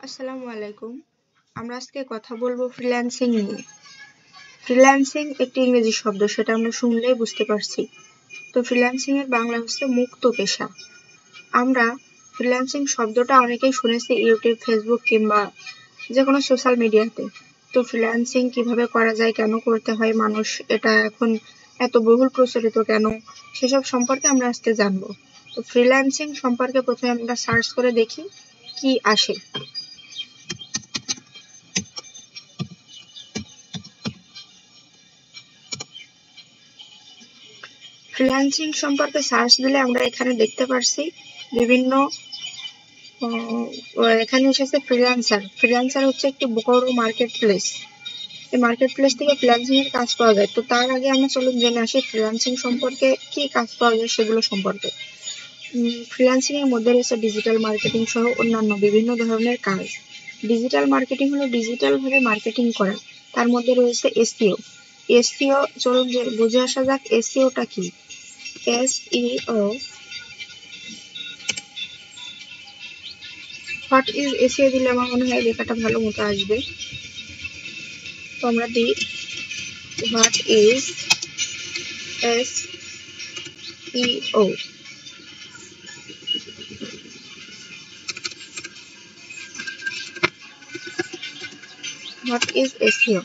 আসসালামু আলাইকুম। আমরা আজকে কথা বলবো ফ্রিল্যান্সিং নিয়ে। ফ্রিল্যান্সিং একটি ইংরেজি শব্দ, সেটা আমরা শুনলেই বুঝতে পারছি। তো ফ্রিল্যান্সিং এর বাংলা হচ্ছে মুক্ত পেশা। আমরা ফ্রিল্যান্সিং শব্দটা অনেকেই শুনেছি ইউটিউব, ফেসবুক কিংবা যে কোনো সোশ্যাল মিডিয়াতে। তো ফ্রিল্যান্সিং কিভাবে করা যায়, কেন করতে হয়, মানুষ এটা এখন এত বহুল প্রচলিত কেন, সেসব সম্পর্কে আমরা আজকে জানবো। তো ফ্রিল্যান্সিং সম্পর্কে প্রথমে আমরা সার্চ করে দেখি কি আসে। ফ্রিল্যান্সিং সম্পর্কে সার্চ দিলে আমরা এখানে দেখতে পারছি বিভিন্ন এখানে এসেছে ফ্রিল্যান্সার হচ্ছে একটি বড় মার্কেট প্লেস। এই মার্কেট প্লেস থেকে ফ্রিল্যান্সিং এর কাজ পাওয়া যায়। তো তার আগে আমরা চলুন জেনে আসি ফ্রিল্যান্সিং সম্পর্কে, কি কাজ পাওয়া যায় সেগুলো সম্পর্কে। ফ্রিল্যান্সিং এর মধ্যে রয়েছে ডিজিটাল মার্কেটিং সহ অন্যান্য বিভিন্ন ধরনের কাজ। ডিজিটাল মার্কেটিং হলো ডিজিটাল ভাবে মার্কেটিং করা। তার মধ্যে রয়েছে এসইও। এসইও চলুন বুঝে আসা যাক এসইওটা কি। SEO, হোয়াট ইজ এসইও দিলে আমার মনে হয় লেখাটা ভালো মতো আসবে। তো আমরা দিই what is SEO। What is SEO?